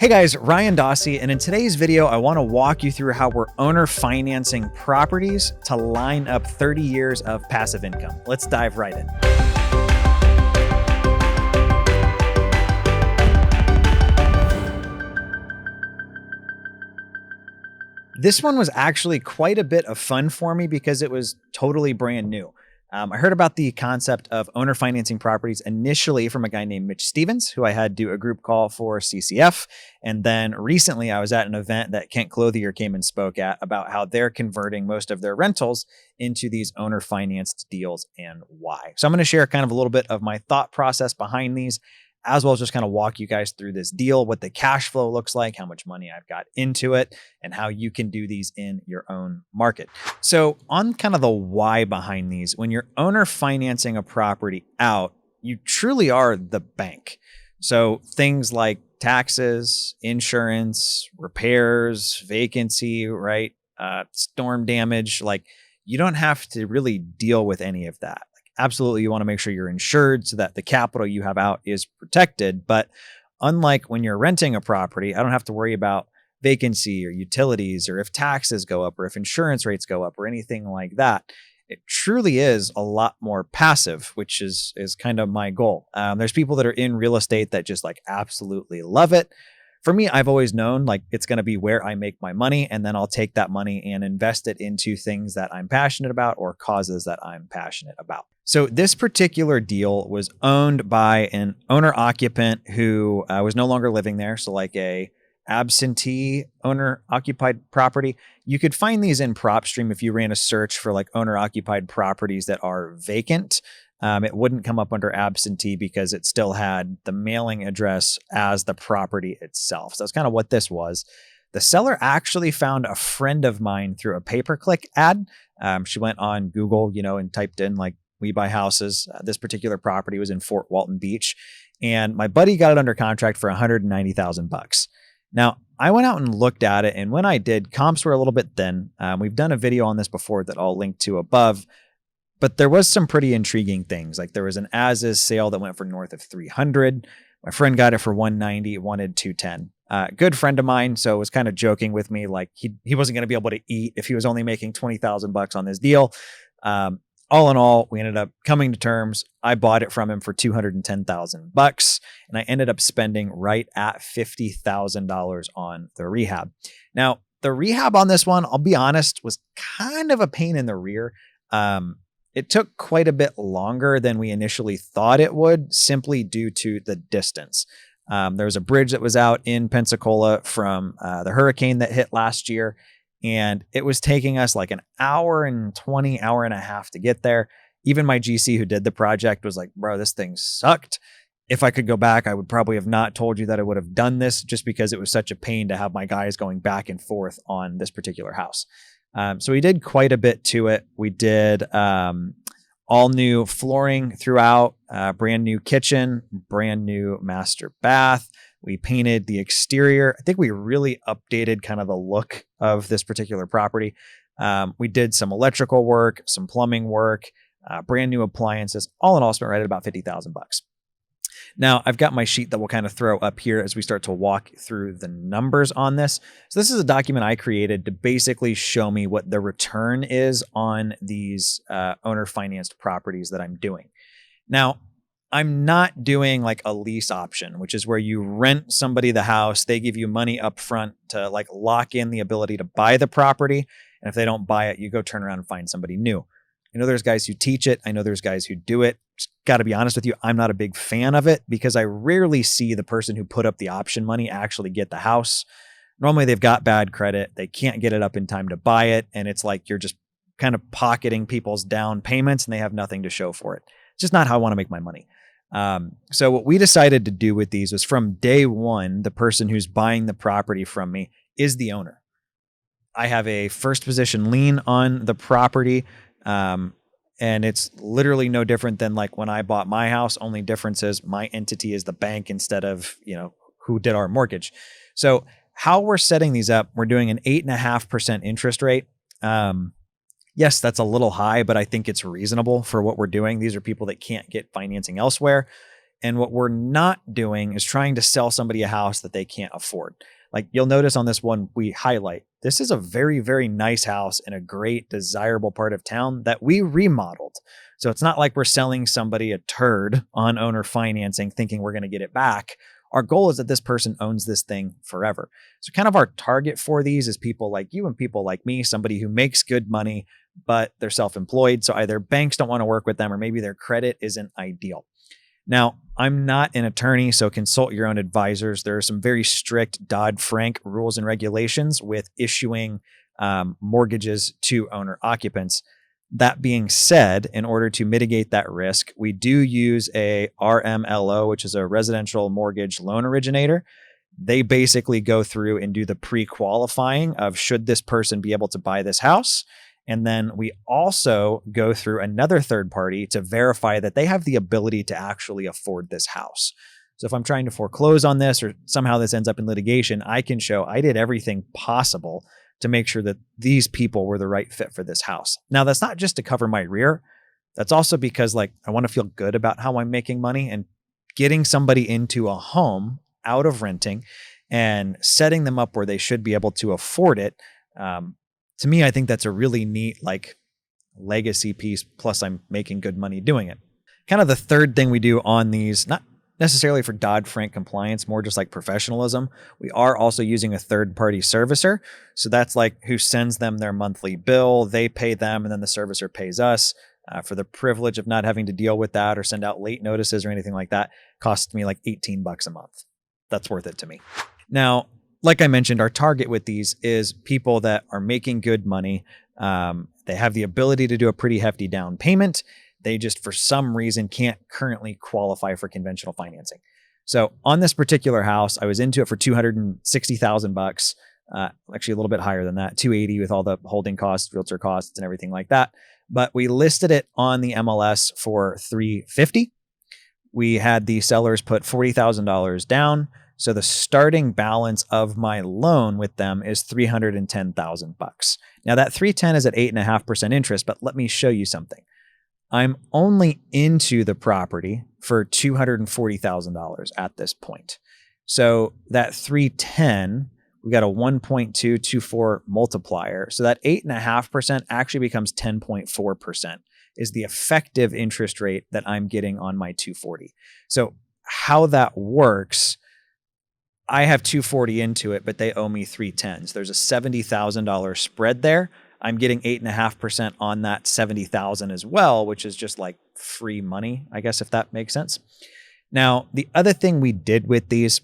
Hey guys, Ryan Dossey, and in today's video, I want to walk you through how we're owner financing properties to line up 30 years of passive income. Let's dive right in. This one was actually quite a bit of fun for me because it was totally brand new. I heard about the concept of owner financing properties initially from a guy named Mitch Stevens, who I had do a group call for CCF. And then recently I was at an event that Kent Clothier came and spoke at about how they're converting most of their rentals into these owner financed deals and why. So I'm going to share kind of a little bit of my thought process behind these, as well as just kind of walk you guys through this deal, what the cash flow looks like, how much money I've got into it, and how you can do these in your own market. So on kind of the why behind these, when you're owner financing a property out, you truly are the bank. So things like taxes, insurance, repairs, vacancy, right? Storm damage, like you don't have to really deal with any of that. Absolutely, you want to make sure you're insured so that the capital you have out is protected. But unlike when you're renting a property, I don't have to worry about vacancy or utilities or if taxes go up or if insurance rates go up or anything like that. It truly is a lot more passive, which is kind of my goal. There's people that are in real estate that just like absolutely love it. For me, I've always known like it's going to be where I make my money, and then I'll take that money and invest it into things that I'm passionate about or causes that I'm passionate about. So this particular deal was owned by an owner occupant who was no longer living there. So like a absentee owner occupied property. You could find these in PropStream if you ran a search for like owner occupied properties that are vacant. It wouldn't come up under absentee because it still had the mailing address as the property itself. So that's kind of what this was. The seller actually found a friend of mine through a pay-per-click ad. She went on Google, and typed in like, we buy houses. This particular property was in Fort Walton Beach, and my buddy got it under contract for $190,000. Now, I went out and looked at it, and when I did, comps were a little bit thin. We've done a video on this before that I'll link to above, but there was some pretty intriguing things. Like there was an as-is sale that went for north of 300. My friend got it for 190, wanted 210. Good friend of mine, so was kind of joking with me like he wasn't going to be able to eat if he was only making $20,000 on this deal. All in all, we ended up coming to terms. I bought it from him for $210,000, and I ended up spending right at $50,000 on the rehab. Now, the rehab on this one, I'll be honest, was kind of a pain in the rear. It took quite a bit longer than we initially thought it would, simply due to the distance. There was a bridge that was out in Pensacola from the hurricane that hit last year, and it was taking us like an hour and 20, hour and a half to get there. Even my GC who did the project was like, bro, this thing sucked. If I could go back, I would probably have not told you that I would have done this just because it was such a pain to have my guys going back and forth on this particular house. So we did quite a bit to it. We did all new flooring throughout, brand new kitchen, brand new master bath. We painted the exterior. I think we really updated kind of the look of this particular property. We did some electrical work, some plumbing work, brand new appliances. All in all, spent right at about $50,000. Now, I've got my sheet that we'll kind of throw up here as we start to walk through the numbers on this. So this is a document I created to basically show me what the return is on these owner financed properties that I'm doing. Now, I'm not doing like a lease option, which is where you rent somebody the house. They give you money up front to like lock in the ability to buy the property. And if they don't buy it, you go turn around and find somebody new. I know there's guys who teach it. I know there's guys who do it. Just got to be honest with you. I'm not a big fan of it because I rarely see the person who put up the option money actually get the house. Normally they've got bad credit. They can't get it up in time to buy it. And it's like you're just kind of pocketing people's down payments and they have nothing to show for it. It's just not how I want to make my money. So what we decided to do with these was from day one, the person who's buying the property from me is the owner. I have a first position lien on the property. And it's literally no different than like when I bought my house. Only difference is my entity is the bank instead of, who did our mortgage. So how we're setting these up, we're doing an 8.5% interest rate. Yes, that's a little high, but I think it's reasonable for what we're doing. These are people that can't get financing elsewhere. And what we're not doing is trying to sell somebody a house that they can't afford. Like you'll notice on this one, we highlight this is a very, very nice house in a great, desirable part of town that we remodeled. So it's not like we're selling somebody a turd on owner financing thinking we're going to get it back. Our goal is that this person owns this thing forever. So kind of our target for these is people like you and people like me, somebody who makes good money, but they're self-employed. So either banks don't want to work with them or maybe their credit isn't ideal. Now, I'm not an attorney, so consult your own advisors. There are some very strict Dodd-Frank rules and regulations with issuing mortgages to owner occupants. That being said, in order to mitigate that risk, we do use a RMLO, which is a residential mortgage loan originator. They basically go through and do the pre-qualifying of should this person be able to buy this house. And then we also go through another third party to verify that they have the ability to actually afford this house. So if I'm trying to foreclose on this or somehow this ends up in litigation, I can show I did everything possible to make sure that these people were the right fit for this house. Now, that's not just to cover my rear. That's also because I want to feel good about how I'm making money, and getting somebody into a home out of renting and setting them up where they should be able to afford it. To me, I think that's a really neat legacy piece. Plus I'm making good money doing it. Kind of the third thing we do on these, not necessarily for Dodd-Frank compliance, more just like professionalism. We are also using a third-party servicer. So that's who sends them their monthly bill, they pay them, and then the servicer pays us. For the privilege of not having to deal with that or send out late notices or anything like that, costs me $18 a month. That's worth it to me. Now, like I mentioned, our target with these is people that are making good money. They have the ability to do a pretty hefty down payment. They just, for some reason, can't currently qualify for conventional financing. So on this particular house, I was into it for $260,000. Actually, a little bit higher than that, 280 with all the holding costs, realtor costs, and everything like that. But we listed it on the MLS for $350. We had the sellers put $40,000 down. So the starting balance of my loan with them is $310,000. Now that 310 is at 8.5% interest, but let me show you something. I'm only into the property for $240,000 at this point. So that 310, we got a 1.224 multiplier. So that 8.5% actually becomes 10.4% is the effective interest rate that I'm getting on my 240. So how that works, I have 240 into it, but they owe me 310. So there's a $70,000 spread there. I'm getting 8.5% on that 70,000 as well, which is just free money, I guess, if that makes sense. Now, the other thing we did with these,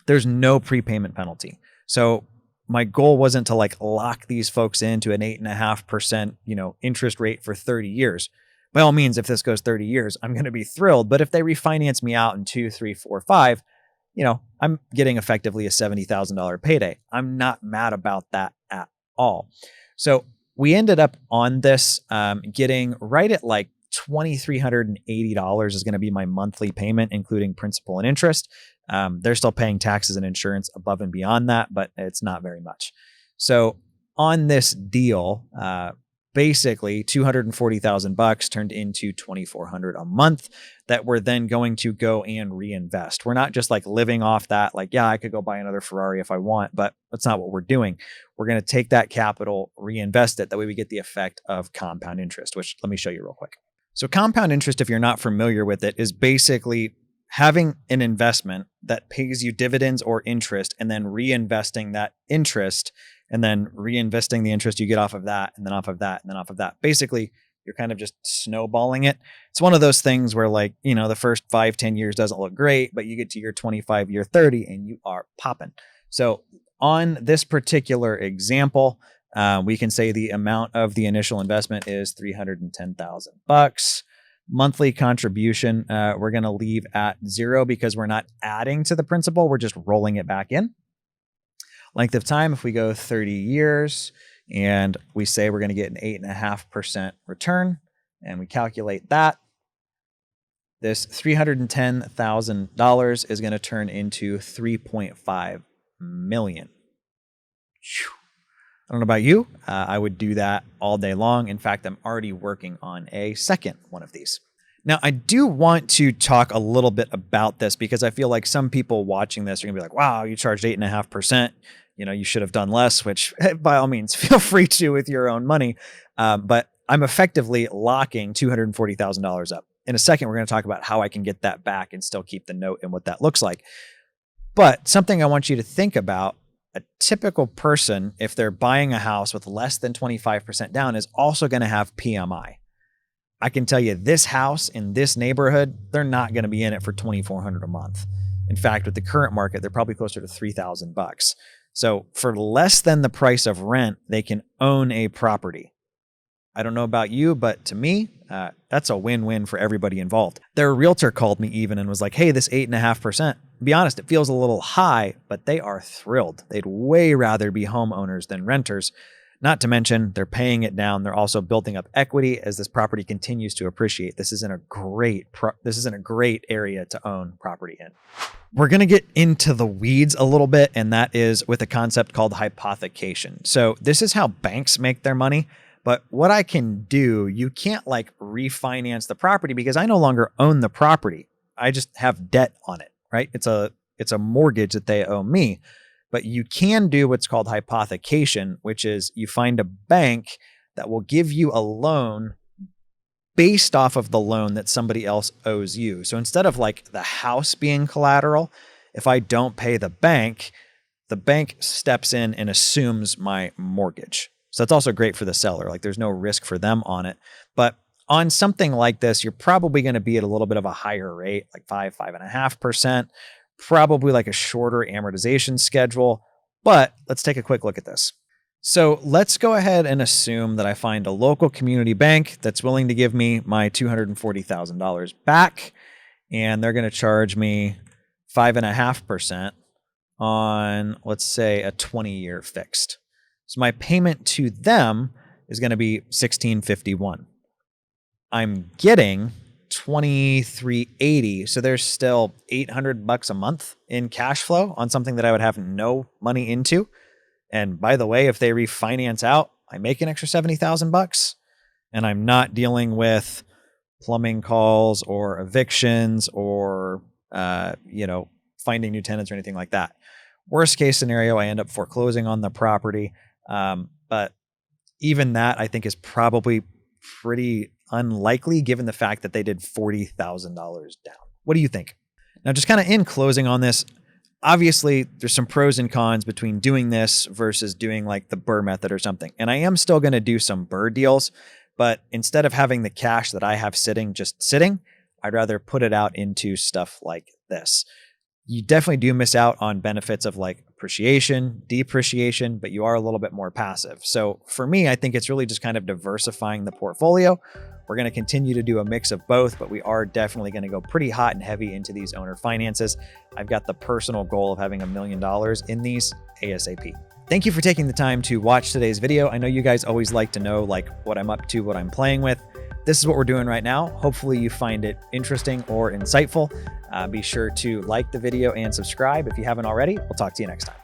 there's no prepayment penalty. So my goal wasn't to lock these folks into an 8.5%, interest rate for 30 years. By all means, if this goes 30 years, I'm going to be thrilled. But if they refinance me out in 2, 3, 4, 5, I'm getting effectively a $70,000 payday. I'm not mad about that at all. So we ended up on this getting right at $2,380 is going to be my monthly payment, including principal and interest. They're still paying taxes and insurance above and beyond that, but it's not very much. So on this deal, basically $240,000 turned into $2,400 a month that we're then going to go and reinvest. We're not just living off that, yeah, I could go buy another Ferrari if I want, but that's not what we're doing. We're going to take that capital, reinvest it. That way we get the effect of compound interest, which let me show you real quick. So compound interest, if you're not familiar with it, is basically having an investment that pays you dividends or interest and then reinvesting that interest and then reinvesting the interest you get off of that and then off of that and then off of that. Basically, you're kind of just snowballing it. It's one of those things where the first 5-10 years doesn't look great, but you get to year 25, year 30 and you are popping. So on this particular example, we can say the amount of the initial investment is $310,000. Monthly contribution, we're going to leave at 0 because we're not adding to the principal. We're just rolling it back in. Length of time, if we go 30 years and we say we're going to get an 8.5% return and we calculate that, this $310,000 is going to turn into $3.5 million. I don't know about you. I would do that all day long. In fact, I'm already working on a second one of these. Now, I do want to talk a little bit about this because I feel like some people watching this are gonna be like, wow, you charged 8.5%. You should have done less, which by all means, feel free to with your own money. But I'm effectively locking $240,000 up. In a second, we're going to talk about how I can get that back and still keep the note and what that looks like. But something I want you to think about, a typical person, if they're buying a house with less than 25% down, is also going to have PMI. I can tell you this house in this neighborhood, they're not going to be in it for $2,400 a month. In fact, with the current market, they're probably closer to $3,000. So for less than the price of rent, they can own a property. I don't know about you, but to me, that's a win-win for everybody involved. Their realtor called me even and was like, hey, this 8.5%, to be honest, it feels a little high, but they are thrilled. They'd way rather be homeowners than renters. Not to mention, they're paying it down. They're also building up equity as this property continues to appreciate. This isn't a great area to own property in. We're going to get into the weeds a little bit, and that is with a concept called hypothecation. So this is how banks make their money. But what I can do, you can't like refinance the property because I no longer own the property. I just have debt on it, right? It's a mortgage that they owe me. But you can do what's called hypothecation, which is you find a bank that will give you a loan based off of the loan that somebody else owes you. So instead of like the house being collateral, if I don't pay the bank steps in and assumes my mortgage. So that's also great for the seller. Like there's no risk for them on it. But on something like this, you're probably going to be at a little bit of a higher rate, like 5.5%, probably like a shorter amortization schedule. But let's take a quick look at this. So let's go ahead and assume that I find a local community bank that's willing to give me my $240,000 back, and they're going to charge me 5.5% on, let's say, a 20-year fixed. So my payment to them is going to be $1,651. I'm getting $2,380, so there's still $800 a month in cash flow on something that I would have no money into. And by the way, if they refinance out, I make an extra $70,000, and I'm not dealing with plumbing calls or evictions or finding new tenants or anything like that. Worst case scenario, I end up foreclosing on the property. But even that, I think, is probably pretty unlikely given the fact that they did $40,000 down. What do you think? Now, just kind of in closing on this, obviously there's some pros and cons between doing this versus doing like the Brrrr method or something. And I am still going to do some Brrrr deals, but instead of having the cash that I have sitting, I'd rather put it out into stuff like this. You definitely do miss out on benefits of like appreciation, depreciation, but you are a little bit more passive. So for me, I think it's really just kind of diversifying the portfolio. We're going to continue to do a mix of both, but we are definitely going to go pretty hot and heavy into these owner finances. I've got the personal goal of having $1 million in these ASAP. Thank you for taking the time to watch today's video. I know you guys always like to know like what I'm up to, what I'm playing with. This is what we're doing right now. Hopefully you find it interesting or insightful. Be sure to like the video and subscribe if you haven't already. We'll talk to you next time.